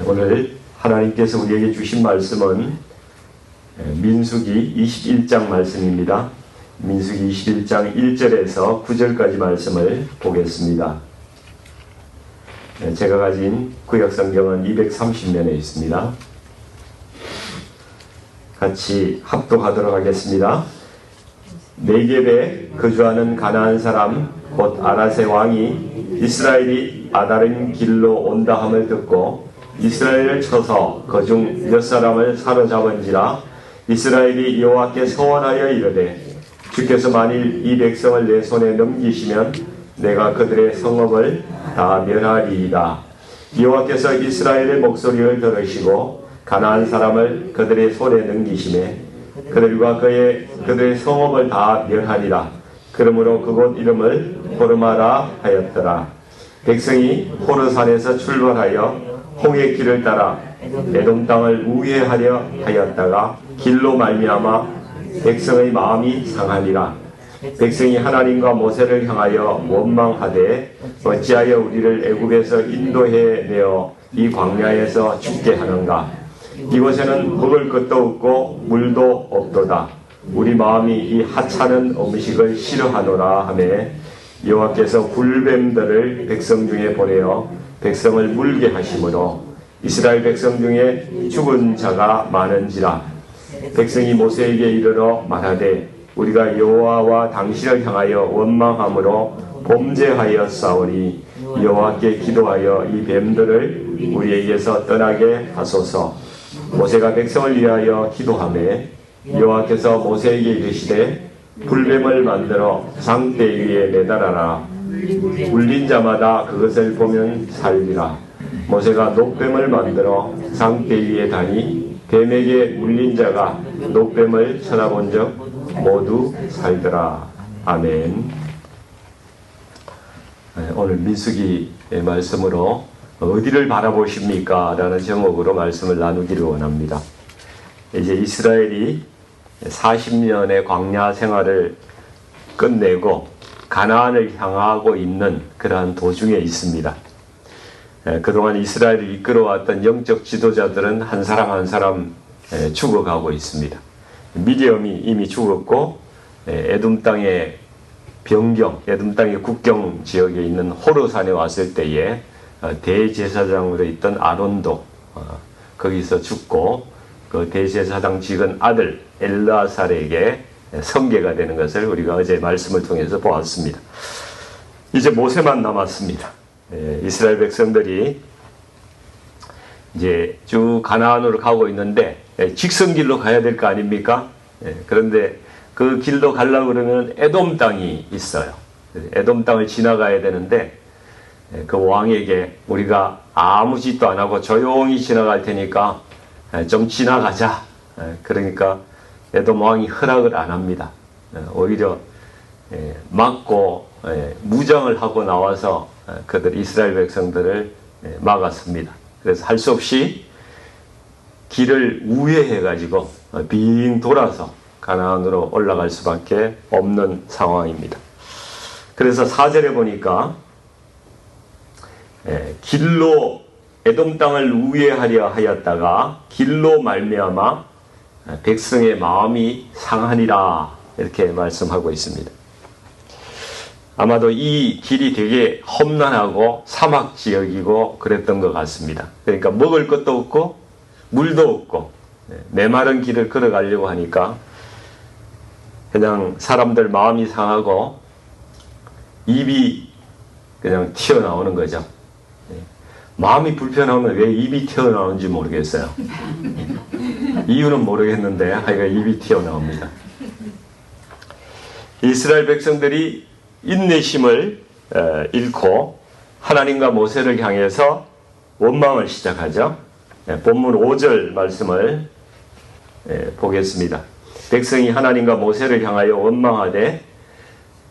오늘 하나님께서 우리에게 주신 말씀은 민수기 21장 말씀입니다. 민수기 21장 1절에서 9절까지 말씀을 보겠습니다. 제가 가진 구약성경은 230면에 있습니다. 같이 합독하도록 하겠습니다. 네겝에 거주하는 가나안 사람 곧 아라세 왕이 이스라엘이 아다림 길로 온다 함을 듣고 이스라엘을 쳐서 그중 몇 사람을 사로잡은지라 이스라엘이 여호와께 서원하여 이르되 주께서 만일 이 백성을 내 손에 넘기시면 내가 그들의 성읍을 다 멸하리이다. 여호와께서 이스라엘의 목소리를 들으시고 가나안 사람을 그들의 손에 넘기시매 그들과 그들의 성읍을 다 멸하리라. 그러므로 그곳 이름을 호르마라 하였더라. 백성이 호르산에서 출발하여 홍해 길을 따라 에돔 땅을 우회하려 하였다가 길로 말미암아 백성의 마음이 상하니라. 백성이 하나님과 모세를 향하여 원망하되 어찌하여 우리를 애굽에서 인도해 내어 이 광야에서 죽게 하는가. 이곳에는 먹을 것도 없고 물도 없도다. 우리 마음이 이 하찮은 음식을 싫어하노라 하매 여호와께서 굴뱀들을 백성 중에 보내어 백성을 물게 하심으로 이스라엘 백성 중에 죽은 자가 많은지라. 백성이 모세에게 이르러 말하되 우리가 여호와와 당신을 향하여 원망함으로 범죄하여 싸우니 여호와께 기도하여 이 뱀들을 우리에게서 떠나게 하소서. 모세가 백성을 위하여 기도하매 여호와께서 모세에게 이르시되 불뱀을 만들어 장대 위에 매달아라. 물린 자마다 그것을 보면 살리라. 모세가 녹뱀을 만들어 장대 위에 다니 뱀에게 물린 자가 녹뱀을 쳐다본 적 모두 살더라. 아멘. 오늘 민수기의 말씀으로 어디를 바라보십니까? 라는 제목으로 말씀을 나누기를 원합니다. 이제 이스라엘이 40년의 광야 생활을 끝내고 가나안을 향하고 있는 그러한 도중에 있습니다. 그동안 이스라엘을 이끌어왔던 영적 지도자들은 한 사람 한 사람 죽어가고 있습니다. 미디엄이 이미 죽었고 에돔 땅의 변경, 에돔 땅의 국경 지역에 있는 호르산에 왔을 때에 대제사장으로 있던 아론도 거기서 죽고 그 대제사장 직은 아들 엘르아살에게 성계가 되는 것을 우리가 어제 말씀을 통해서 보았습니다. 이제 모세만 남았습니다. 이스라엘 백성들이 이제 쭉 가나안으로 가고 있는데 직선길로 가야 될 거 아닙니까? 그런데 그 길로 가려고 그러면 에돔 땅이 있어요. 에돔 땅을 지나가야 되는데 그 왕에게 우리가 아무 짓도 안 하고 조용히 지나갈 테니까 좀 지나가자. 그러니까 에돔 왕이 허락을 안 합니다. 오히려 막고 무장을 하고 나와서 그들 이스라엘 백성들을 막았습니다. 그래서 할 수 없이 길을 우회해 가지고 빙 돌아서 가나안으로 올라갈 수밖에 없는 상황입니다. 그래서 4절에 보니까 길로 에돔 땅을 우회하려 하였다가 길로 말미암아 백성의 마음이 상하니라 이렇게 말씀하고 있습니다. 아마도 이 길이 되게 험난하고 사막 지역이고 그랬던 것 같습니다. 그러니까 먹을 것도 없고 물도 없고 메마른 길을 걸어가려고 하니까 그냥 사람들 마음이 상하고 입이 그냥 튀어나오는 거죠. 마음이 불편하면 왜 입이 튀어나오는지 모르겠어요. 이유는 모르겠는데 하여간 입이 튀어나옵니다. 이스라엘 백성들이 인내심을 잃고 하나님과 모세를 향해서 원망을 시작하죠. 본문 5절 말씀을 보겠습니다. 백성이 하나님과 모세를 향하여 원망하되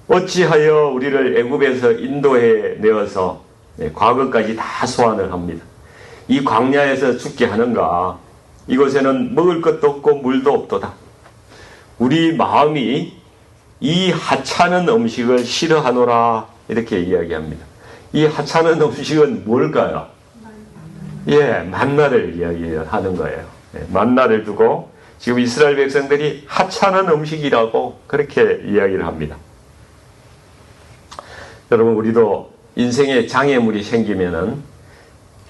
어찌하여 우리를 애굽에서 인도해 내어서 과거까지 다 소환을 합니다. 이 광야에서 죽게 하는가. 이곳에는 먹을 것도 없고 물도 없도다. 우리 마음이 이 하찮은 음식을 싫어하노라 이렇게 이야기합니다. 이 하찮은 음식은 뭘까요? 예, 만나를 이야기하는 거예요. 예, 만나를 두고 지금 이스라엘 백성들이 하찮은 음식이라고 그렇게 이야기를 합니다. 여러분, 우리도 인생에 장애물이 생기면은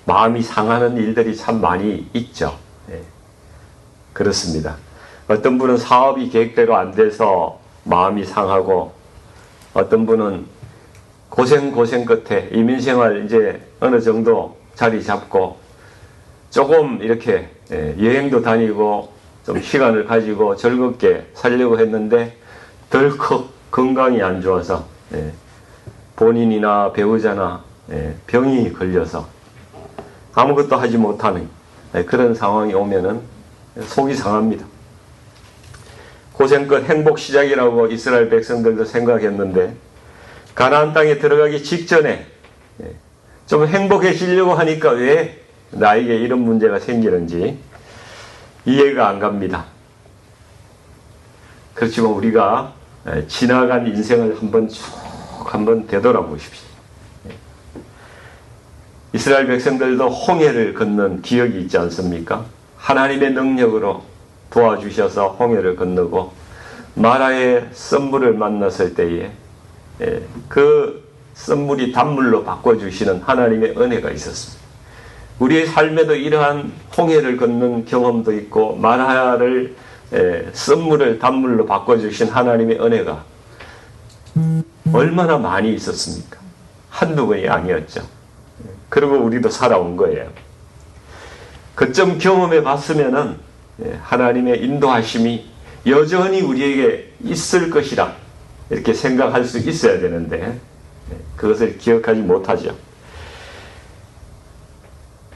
마음이 상하는 일들이 참 많이 있죠. 예, 그렇습니다. 어떤 분은 사업이 계획대로 안 돼서 마음이 상하고, 어떤 분은 고생 끝에 이민생활 이제 어느 정도 자리 잡고 조금 이렇게 여행도 다니고 좀 시간을 가지고 즐겁게 살려고 했는데 덜컥 건강이 안 좋아서 본인이나 배우자나 병이 걸려서 아무것도 하지 못하는 그런 상황이 오면은 속이 상합니다. 고생끝 행복 시작이라고 이스라엘 백성들도 생각했는데 가나안 땅에 들어가기 직전에 좀 행복해지려고 하니까 왜 나에게 이런 문제가 생기는지 이해가 안 갑니다. 그렇지만 우리가 지나간 인생을 한번 되돌아보십시오. 이스라엘 백성들도 홍해를 건넌 기억이 있지 않습니까? 하나님의 능력으로 도와주셔서 홍해를 건너고 마라의 썬물을 만났을 때에 그 썬물이 단물로 바꿔주시는 하나님의 은혜가 있었습니다. 우리의 삶에도 이러한 홍해를 걷는 경험도 있고 마라를 썬물을 단물로 바꿔주신 하나님의 은혜가 얼마나 많이 있었습니까? 한두 번이 아니었죠. 그리고 우리도 살아온 거예요. 그점 경험해 봤으면은 하나님의 인도하심이 여전히 우리에게 있을 것이라 이렇게 생각할 수 있어야 되는데 그것을 기억하지 못하죠.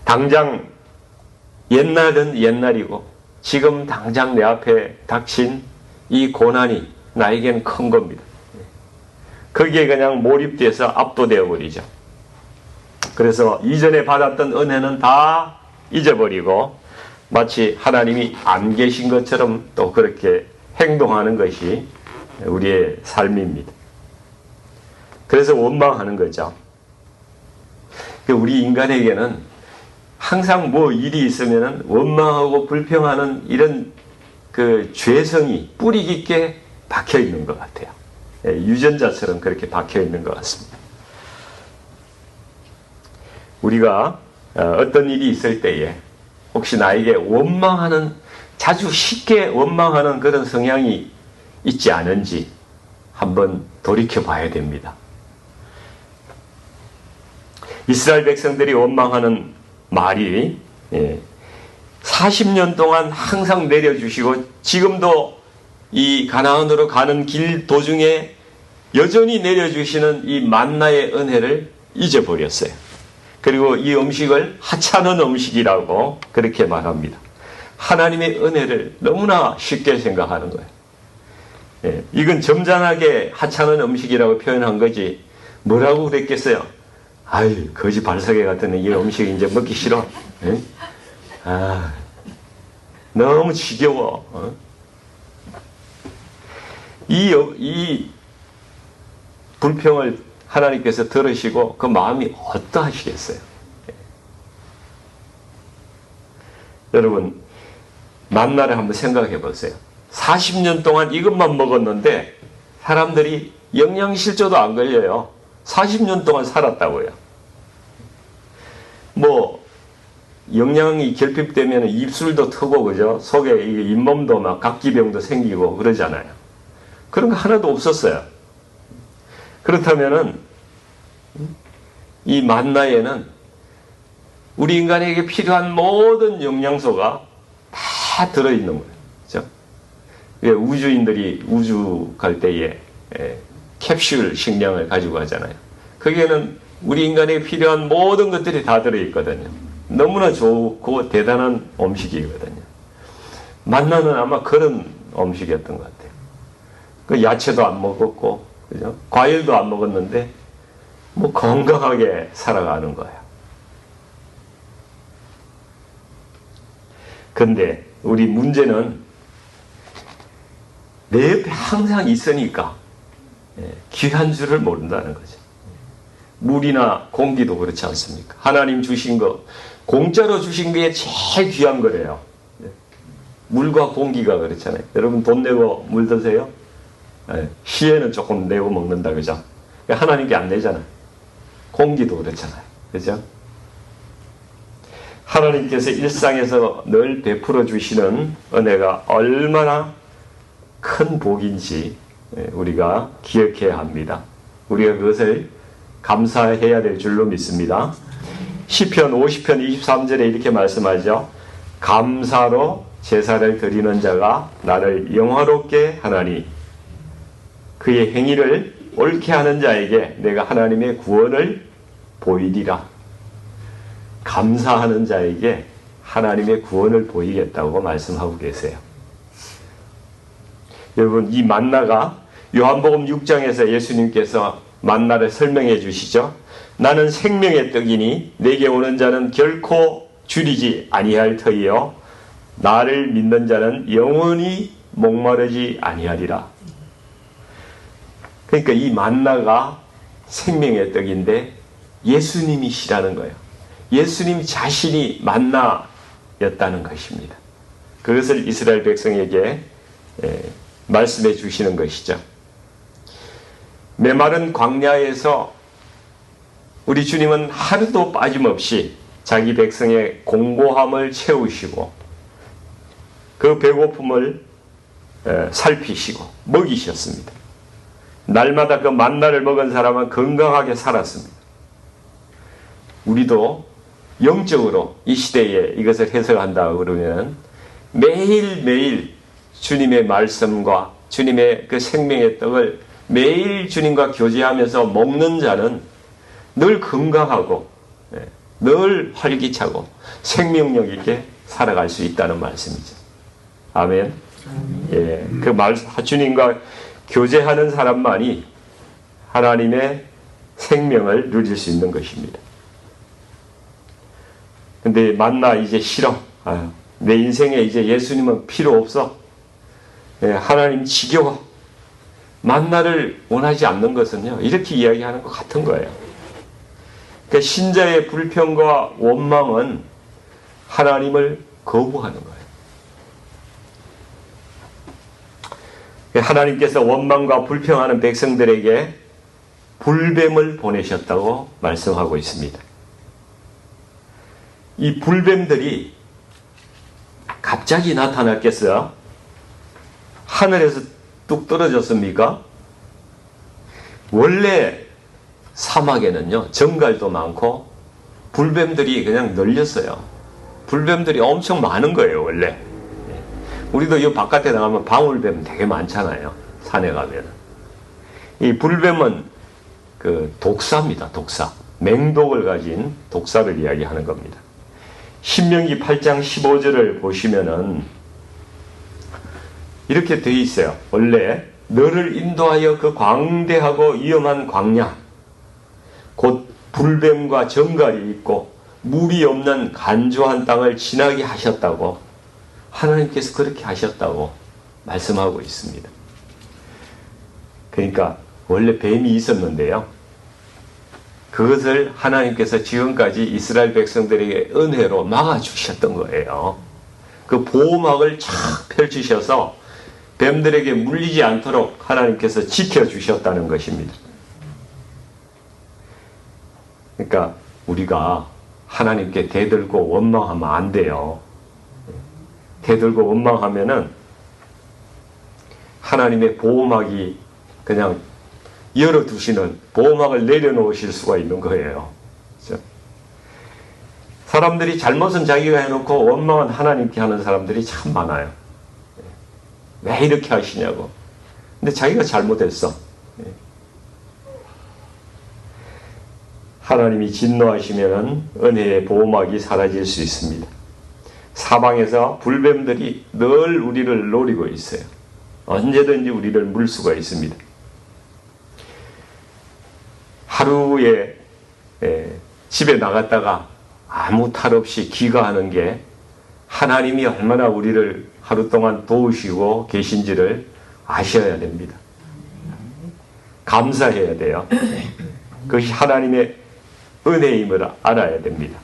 당장 옛날은 옛날이고 지금 당장 내 앞에 닥친 이 고난이 나에겐 큰 겁니다. 거기에 그냥 몰입돼서 압도되어 버리죠. 그래서 이전에 받았던 은혜는 다 잊어버리고 마치 하나님이 안 계신 것처럼 또 그렇게 행동하는 것이 우리의 삶입니다. 그래서 원망하는 거죠. 우리 인간에게는 항상 뭐 일이 있으면 원망하고 불평하는 이런 그 죄성이 뿌리 깊게 박혀 있는 것 같아요. 유전자처럼 그렇게 박혀 있는 것 같습니다. 우리가 어떤 일이 있을 때에 혹시 나에게 원망하는, 자주 쉽게 원망하는 그런 성향이 있지 않은지 한번 돌이켜 봐야 됩니다. 이스라엘 백성들이 원망하는 말이 40년 동안 항상 내려주시고 지금도 이 가나안으로 가는 길 도중에 여전히 내려주시는 이 만나의 은혜를 잊어버렸어요. 그리고 이 음식을 하찮은 음식이라고 그렇게 말합니다. 하나님의 은혜를 너무나 쉽게 생각하는 거예요. 이건 점잖하게 하찮은 음식이라고 표현한 거지 뭐라고 그랬겠어요? 아유, 거지 발사계 같은 이 음식 이제 먹기 싫어. 아, 너무 지겨워. 이 불평을 하나님께서 들으시고 그 마음이 어떠하시겠어요? 여러분, 만나를 한번 생각해 보세요. 40년 동안 이것만 먹었는데 사람들이 영양실조도 안 걸려요. 40년 동안 살았다고요. 뭐 영양이 결핍되면 입술도 트고 그죠? 속에 잇몸도 막 각기병도 생기고 그러잖아요. 그런 거 하나도 없었어요. 그렇다면은 이 만나에는 우리 인간에게 필요한 모든 영양소가 다 들어있는 거예요. 그렇죠? 우주인들이 우주 갈 때에 캡슐 식량을 가지고 가잖아요. 거기에는 우리 인간에게 필요한 모든 것들이 다 들어있거든요. 너무나 좋고 대단한 음식이거든요. 만나는 아마 그런 음식이었던 것 같아요. 그 야채도 안 먹었고, 그죠? 과일도 안 먹었는데, 뭐 건강하게 살아가는 거예요. 근데 우리 문제는 내 옆에 항상 있으니까 귀한 줄을 모른다는 거죠. 물이나 공기도 그렇지 않습니까? 하나님 주신 거, 공짜로 주신 게 제일 귀한 거래요. 물과 공기가 그렇잖아요. 여러분 돈 내고 물 드세요? 시에는 조금 내고 먹는다, 그죠? 하나님께 안 내잖아요. 공기도 그렇잖아요. 그죠? 하나님께서 일상에서 늘 베풀어 주시는 은혜가 얼마나 큰 복인지 우리가 기억해야 합니다. 우리가 그것을 감사해야 될 줄로 믿습니다. 시편 50편 23절에 이렇게 말씀하죠. 감사로 제사를 드리는 자가 나를 영화롭게 하나니 그의 행위를 옳게 하는 자에게 내가 하나님의 구원을 보이리라. 감사하는 자에게 하나님의 구원을 보이겠다고 말씀하고 계세요. 여러분, 이 만나가 요한복음 6장에서 예수님께서 만나를 설명해 주시죠. 나는 생명의 떡이니 내게 오는 자는 결코 줄이지 아니할 터이요 나를 믿는 자는 영원히 목마르지 아니하리라. 그러니까 이 만나가 생명의 떡인데 예수님이시라는 거예요. 예수님 자신이 만나였다는 것입니다. 그것을 이스라엘 백성에게 말씀해 주시는 것이죠. 메마른 광야에서 우리 주님은 하루도 빠짐없이 자기 백성의 공고함을 채우시고 그 배고픔을 살피시고 먹이셨습니다. 날마다 그 만나를 먹은 사람은 건강하게 살았습니다. 우리도 영적으로 이 시대에 이것을 해석한다 그러면 매일매일 주님의 말씀과 주님의 그 생명의 떡을 매일 주님과 교제하면서 먹는 자는 늘 건강하고 늘 활기차고 생명력 있게 살아갈 수 있다는 말씀이죠. 아멘. 예, 그 주님과 교제하는 사람만이 하나님의 생명을 누릴 수 있는 것입니다. 근데 만나 이제 싫어. 내 인생에 이제 예수님은 필요 없어. 하나님 지겨워. 만나를 원하지 않는 것은요, 이렇게 이야기하는 것 같은 거예요. 그러니까 신자의 불평과 원망은 하나님을 거부하는 거예요. 하나님께서 원망과 불평하는 백성들에게 불뱀을 보내셨다고 말씀하고 있습니다. 이 불뱀들이 갑자기 나타났겠어요? 하늘에서 뚝 떨어졌습니까? 원래 사막에는요, 정갈도 많고 불뱀들이 그냥 널렸어요. 불뱀들이 엄청 많은 거예요, 원래. 우리도 이 바깥에 나가면 방울뱀 되게 많잖아요. 산에 가면. 이 불뱀은 그 독사입니다, 독사. 맹독을 가진 독사를 이야기하는 겁니다. 신명기 8장 15절을 보시면은 이렇게 되어 있어요. 원래 너를 인도하여 그 광대하고 위험한 광야, 곧 불뱀과 정갈이 있고 물이 없는 간조한 땅을 지나게 하셨다고, 하나님께서 그렇게 하셨다고 말씀하고 있습니다. 그러니까 원래 뱀이 있었는데요, 그것을 하나님께서 지금까지 이스라엘 백성들에게 은혜로 막아주셨던 거예요. 그 보호막을 쫙 펼치셔서 뱀들에게 물리지 않도록 하나님께서 지켜주셨다는 것입니다. 그러니까 우리가 하나님께 대들고 원망하면 안 돼요. 대들고 원망하면은 하나님의 보호막이 그냥 열어두시는, 보호막을 내려놓으실 수가 있는 거예요. 그렇죠? 사람들이 잘못은 자기가 해놓고 원망은 하나님께 하는 사람들이 참 많아요. 왜 이렇게 하시냐고. 근데 자기가 잘못했어. 하나님이 진노하시면 은혜의 보호막이 사라질 수 있습니다. 사방에서 불뱀들이 늘 우리를 노리고 있어요. 언제든지 우리를 물 수가 있습니다. 하루에 집에 나갔다가 아무 탈 없이 귀가하는 게 하나님이 얼마나 우리를 하루 동안 도우시고 계신지를 아셔야 됩니다. 감사해야 돼요. 그것이 하나님의 은혜임을 알아야 됩니다.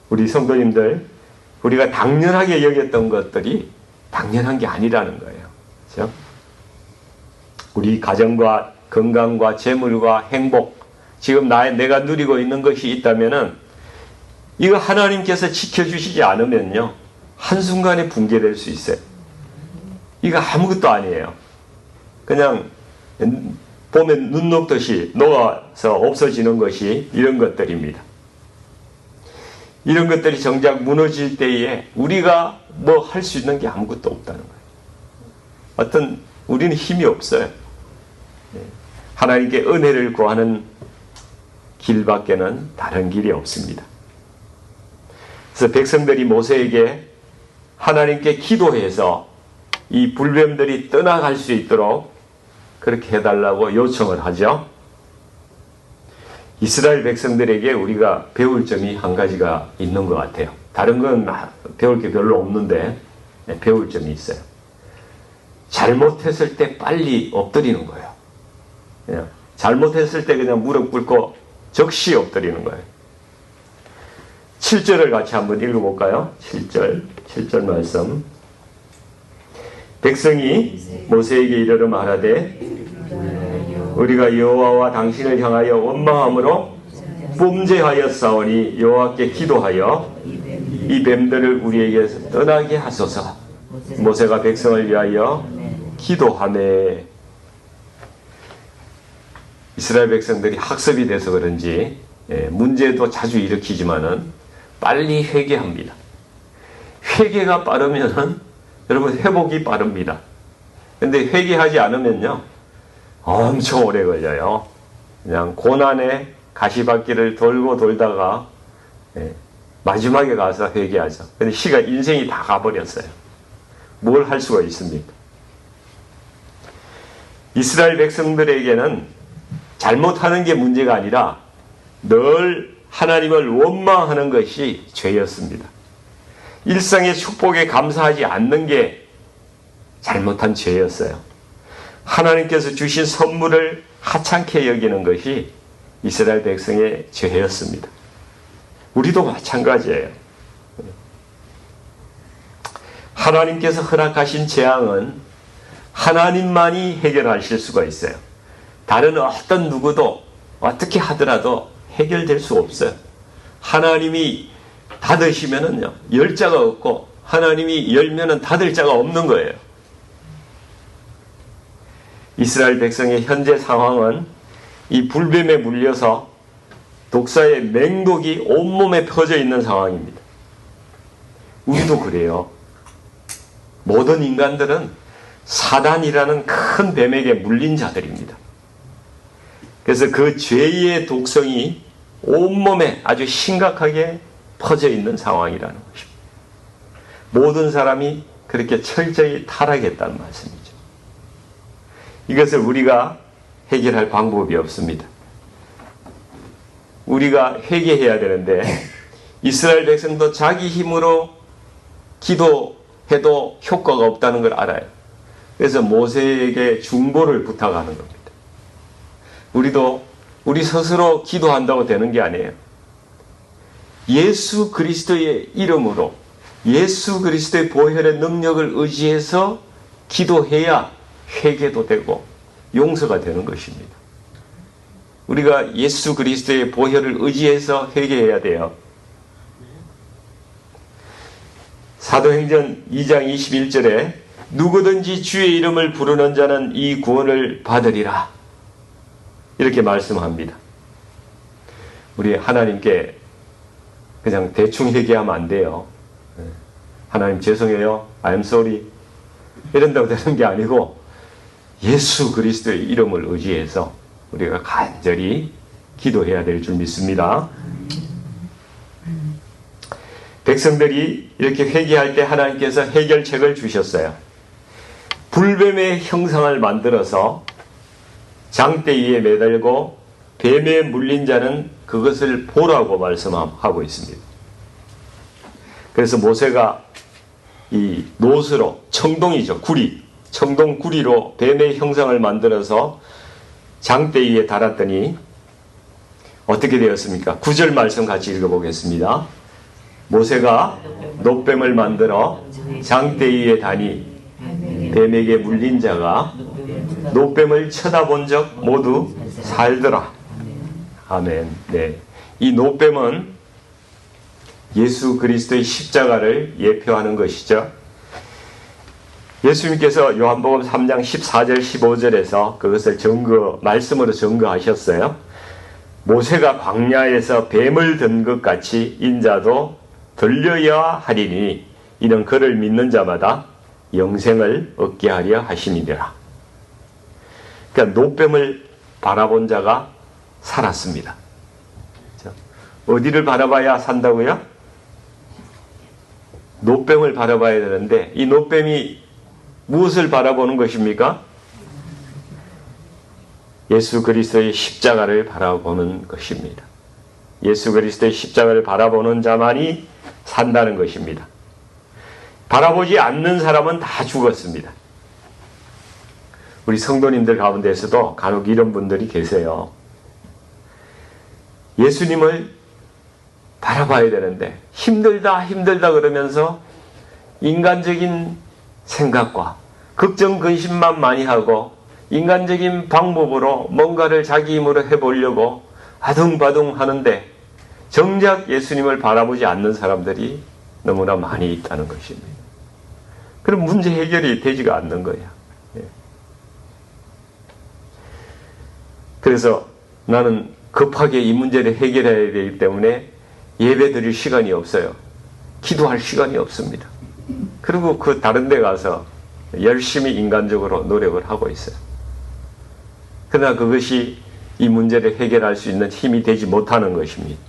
우리 성도님들, 우리가 당연하게 여겼던 것들이 당연한 게 아니라는 거예요. 그렇죠? 우리 가정과 건강과 재물과 행복, 지금 내가 누리고 있는 것이 있다면은 이거 하나님께서 지켜주시지 않으면요, 한순간에 붕괴될 수 있어요. 이거 아무것도 아니에요. 그냥 보면 눈 녹듯이 녹아서 없어지는 것이 이런 것들입니다. 이런 것들이 정작 무너질 때에 우리가 뭐 할 수 있는 게 아무것도 없다는 거예요. 우리는 힘이 없어요. 하나님께 은혜를 구하는 길밖에는 다른 길이 없습니다. 그래서 백성들이 모세에게 하나님께 기도해서 이 불뱀들이 떠나갈 수 있도록 그렇게 해달라고 요청을 하죠. 이스라엘 백성들에게 우리가 배울 점이 한 가지가 있는 것 같아요. 다른 건 배울 게 별로 없는데 배울 점이 있어요. 잘못했을 때 빨리 엎드리는 거예요. 그냥 잘못했을 때 그냥 무릎 꿇고 적시 엎드리는 거예요. 7절을 같이 한번 읽어볼까요? 7절 말씀. 백성이 모세에게 이르러 말하되 우리가 여호와와 당신을 향하여 원망함으로 범죄하였사오니 여호와께 기도하여 이 뱀들을 우리에게서 떠나게 하소서. 모세가 백성을 위하여 기도하매. 이스라엘 백성들이 학습이 돼서 그런지 문제도 자주 일으키지만은 빨리 회개합니다. 회개가 빠르면은 여러분 회복이 빠릅니다. 근데 회개하지 않으면요 엄청 오래 걸려요. 그냥 고난의 가시밭길을 돌고 돌다가 마지막에 가서 회개하죠. 근데 인생이 다 가버렸어요. 뭘 할 수가 있습니까? 이스라엘 백성들에게는 잘못하는 게 문제가 아니라 늘 하나님을 원망하는 것이 죄였습니다. 일상의 축복에 감사하지 않는 게 잘못한 죄였어요. 하나님께서 주신 선물을 하찮게 여기는 것이 이스라엘 백성의 죄였습니다. 우리도 마찬가지예요. 하나님께서 허락하신 재앙은 하나님만이 해결하실 수가 있어요. 다른 어떤 누구도 어떻게 하더라도 해결될 수 없어요. 하나님이 닫으시면은요, 열 자가 없고, 하나님이 열면은 닫을 자가 없는 거예요. 이스라엘 백성의 현재 상황은 이 불뱀에 물려서 독사의 맹독이 온몸에 퍼져 있는 상황입니다. 우리도 그래요. 모든 인간들은 사단이라는 큰 뱀에게 물린 자들입니다. 그래서 그 죄의 독성이 온몸에 아주 심각하게 퍼져 있는 상황이라는 것입니다. 모든 사람이 그렇게 철저히 타락했다는 말씀이죠. 이것을 우리가 해결할 방법이 없습니다. 우리가 회개해야 되는데 이스라엘 백성도 자기 힘으로 기도해도 효과가 없다는 걸 알아요. 그래서 모세에게 중보를 부탁하는 겁니다. 우리도 우리 스스로 기도한다고 되는 게 아니에요. 예수 그리스도의 이름으로 예수 그리스도의 보혈의 능력을 의지해서 기도해야 회개도 되고 용서가 되는 것입니다. 우리가 예수 그리스도의 보혈을 의지해서 회개해야 돼요. 사도행전 2장 21절에 누구든지 주의 이름을 부르는 자는 이 구원을 받으리라, 이렇게 말씀합니다. 우리 하나님께 그냥 대충 회개하면 안 돼요. 하나님 죄송해요, I'm sorry 이런다고 되는 게 아니고 예수 그리스도의 이름을 의지해서 우리가 간절히 기도해야 될 줄 믿습니다. 백성들이 이렇게 회개할 때 하나님께서 해결책을 주셨어요. 불뱀의 형상을 만들어서 장대 위에 매달고 뱀에 물린 자는 그것을 보라고 말씀하고 있습니다. 그래서 모세가 이 놋으로, 청동이죠, 구리, 청동 구리로 뱀의 형상을 만들어서 장대 위에 달았더니 어떻게 되었습니까? 9절 말씀 같이 읽어보겠습니다. 모세가 놋뱀을 만들어 장대 위에 다니 뱀에게 물린 자가 놋뱀을 쳐다본 적 모두 살더라. 아멘. 네. 이 놋뱀은 예수 그리스도의 십자가를 예표하는 것이죠. 예수님께서 요한복음 3장 14절 15절에서 그것을 말씀으로 증거하셨어요. 모세가 광야에서 뱀을 든 것 같이 인자도 들려야 하리니 이는 그를 믿는 자마다 영생을 얻게 하려 하심이니라. 그러니까 놋뱀을 바라본 자가 살았습니다. 어디를 바라봐야 산다고요? 놋뱀을 바라봐야 되는데 이 놋뱀이 무엇을 바라보는 것입니까? 예수 그리스도의 십자가를 바라보는 것입니다. 예수 그리스도의 십자가를 바라보는 자만이 산다는 것입니다. 바라보지 않는 사람은 다 죽었습니다. 우리 성도님들 가운데서도 간혹 이런 분들이 계세요. 예수님을 바라봐야 되는데 힘들다 그러면서 인간적인 생각과 걱정 근심만 많이 하고 인간적인 방법으로 뭔가를 자기 힘으로 해보려고 아둥바둥 하는데 정작 예수님을 바라보지 않는 사람들이 너무나 많이 있다는 것입니다. 그럼 문제 해결이 되지가 않는 거야. 그래서 나는 급하게 이 문제를 해결해야 되기 때문에 예배 드릴 시간이 없어요. 기도할 시간이 없습니다. 그리고 그 다른 데 가서 열심히 인간적으로 노력을 하고 있어요. 그러나 그것이 이 문제를 해결할 수 있는 힘이 되지 못하는 것입니다.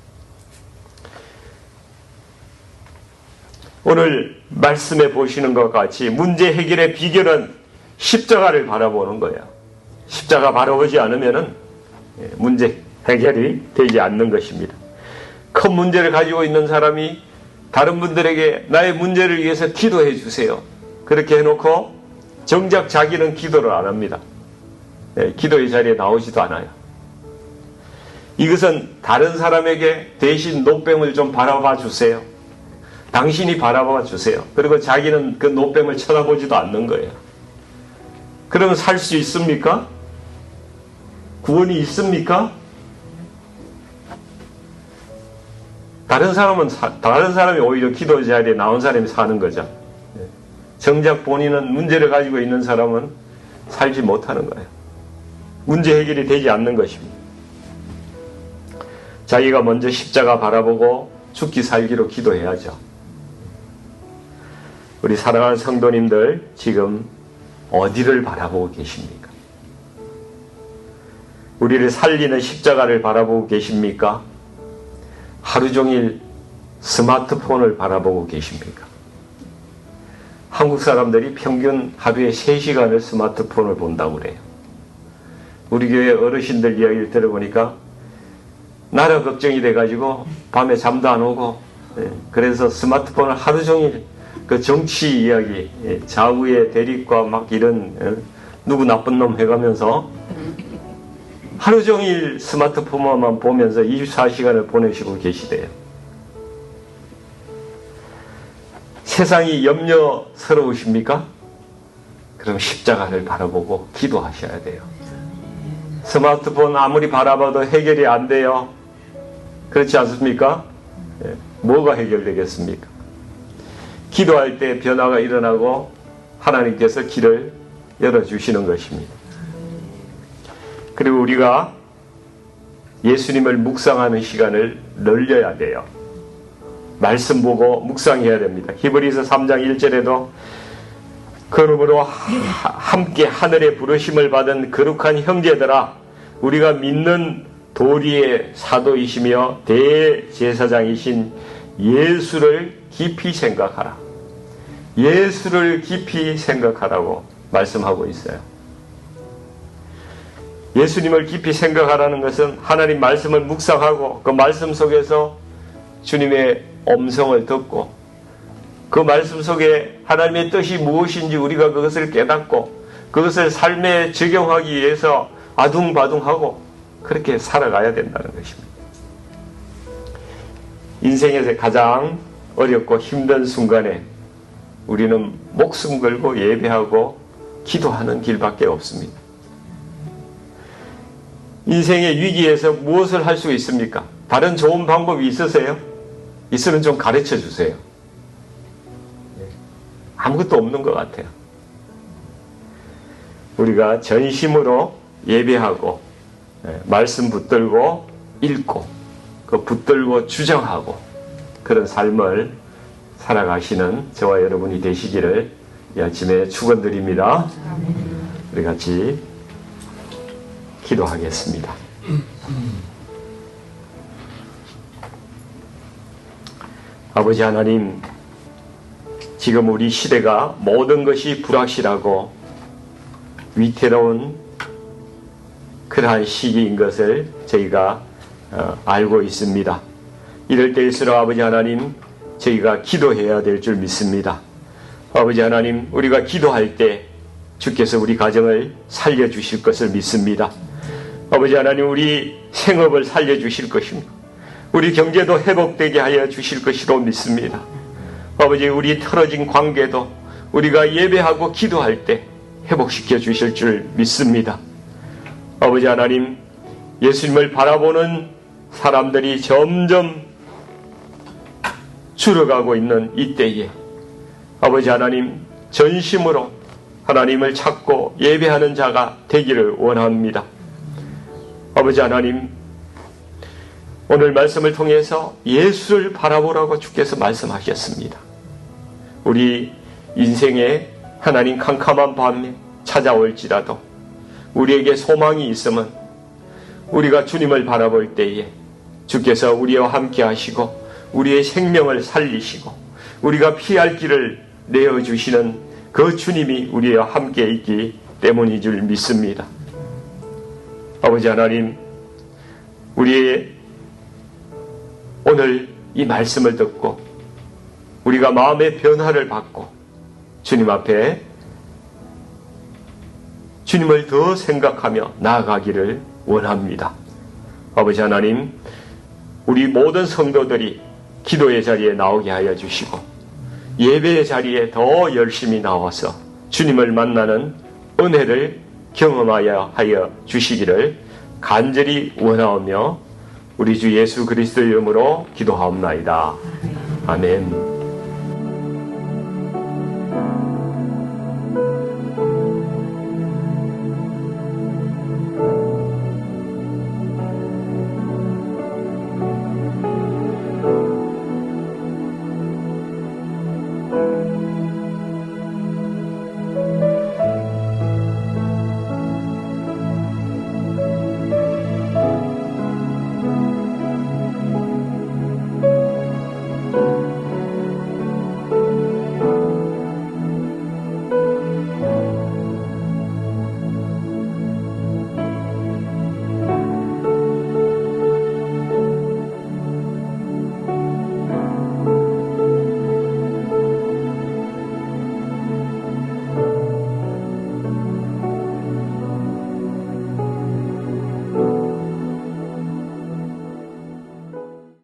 오늘 말씀해 보시는 것과 같이 문제 해결의 비결은 십자가를 바라보는 거예요. 십자가 바라보지 않으면 문제 해결이 되지 않는 것입니다. 큰 문제를 가지고 있는 사람이 다른 분들에게 나의 문제를 위해서 기도해 주세요. 그렇게 해놓고 정작 자기는 기도를 안 합니다. 기도의 자리에 나오지도 않아요. 이것은 다른 사람에게 대신 놋뱀을 좀 바라봐 주세요. 당신이 바라봐 주세요. 그리고 자기는 그 놋뱀을 쳐다보지도 않는 거예요. 그러면 살 수 있습니까? 구원이 있습니까? 다른 사람이 오히려 기도 자리에 나온 사람이 사는 거죠. 정작 본인은 문제를 가지고 있는 사람은 살지 못하는 거예요. 문제 해결이 되지 않는 것입니다. 자기가 먼저 십자가 바라보고 죽기 살기로 기도해야죠. 우리 사랑하는 성도님들 지금 어디를 바라보고 계십니까? 우리를 살리는 십자가를 바라보고 계십니까? 하루 종일 스마트폰을 바라보고 계십니까? 한국 사람들이 평균 하루에 3시간을 스마트폰을 본다고 그래요. 우리 교회 어르신들 이야기를 들어보니까 나라 걱정이 돼가지고 밤에 잠도 안 오고 그래서 스마트폰을 하루 종일 그 정치 이야기, 좌우의 대립과 막 이런 누구 나쁜 놈 해가면서 하루 종일 스마트폰만 보면서 24시간을 보내시고 계시대요. 세상이 염려스러우십니까? 그럼 십자가를 바라보고 기도하셔야 돼요. 스마트폰 아무리 바라봐도 해결이 안 돼요. 그렇지 않습니까? 뭐가 해결되겠습니까? 기도할 때 변화가 일어나고 하나님께서 길을 열어주시는 것입니다. 그리고 우리가 예수님을 묵상하는 시간을 늘려야 돼요. 말씀 보고 묵상해야 됩니다. 히브리서 3장 1절에도 그러므로 함께 하늘의 부르심을 받은 거룩한 형제들아 우리가 믿는 도리의 사도이시며 대제사장이신 예수를 깊이 생각하라. 예수를 깊이 생각하라고 말씀하고 있어요. 예수님을 깊이 생각하라는 것은 하나님 말씀을 묵상하고 그 말씀 속에서 주님의 음성을 듣고 그 말씀 속에 하나님의 뜻이 무엇인지 우리가 그것을 깨닫고 그것을 삶에 적용하기 위해서 아둥바둥하고 그렇게 살아가야 된다는 것입니다. 인생에서 가장 어렵고 힘든 순간에 우리는 목숨 걸고 예배하고 기도하는 길밖에 없습니다. 인생의 위기에서 무엇을 할 수 있습니까? 다른 좋은 방법이 있으세요? 있으면 좀 가르쳐 주세요. 아무것도 없는 것 같아요. 우리가 전심으로 예배하고 말씀 붙들고 읽고 그 붙들고 주장하고 그런 삶을 살아가시는 저와 여러분이 되시기를 이 아침에 축원드립니다. 우리 같이 기도하겠습니다. 아버지 하나님, 지금 우리 시대가 모든 것이 불확실하고 위태로운 그러한 시기인 것을 저희가 알고 있습니다. 이럴 때일수록 아버지 하나님, 저희가 기도해야 될 줄 믿습니다. 아버지 하나님, 우리가 기도할 때 주께서 우리 가정을 살려주실 것을 믿습니다. 아버지 하나님, 우리 생업을 살려주실 것입니다. 우리 경제도 회복되게 하여 주실 것이로 믿습니다. 아버지, 우리 틀어진 관계도 우리가 예배하고 기도할 때 회복시켜 주실 줄 믿습니다. 아버지 하나님, 예수님을 바라보는 사람들이 점점 줄어가고 있는 이때에 아버지 하나님, 전심으로 하나님을 찾고 예배하는 자가 되기를 원합니다. 아버지 하나님, 오늘 말씀을 통해서 예수를 바라보라고 주께서 말씀하셨습니다. 우리 인생에 하나님 캄캄한 밤에 찾아올지라도 우리에게 소망이 있으면 우리가 주님을 바라볼 때에 주께서 우리와 함께 하시고 우리의 생명을 살리시고 우리가 피할 길을 내어주시는 그 주님이 우리와 함께 있기 때문인 줄 믿습니다. 아버지 하나님, 우리의 오늘 이 말씀을 듣고 우리가 마음의 변화를 받고 주님 앞에 주님을 더 생각하며 나아가기를 원합니다. 아버지 하나님, 우리 모든 성도들이 기도의 자리에 나오게 하여 주시고 예배의 자리에 더 열심히 나와서 주님을 만나는 은혜를 경험하여 하여 주시기를 간절히 원하오며 우리 주 예수 그리스도의 이름으로 기도하옵나이다. 아멘.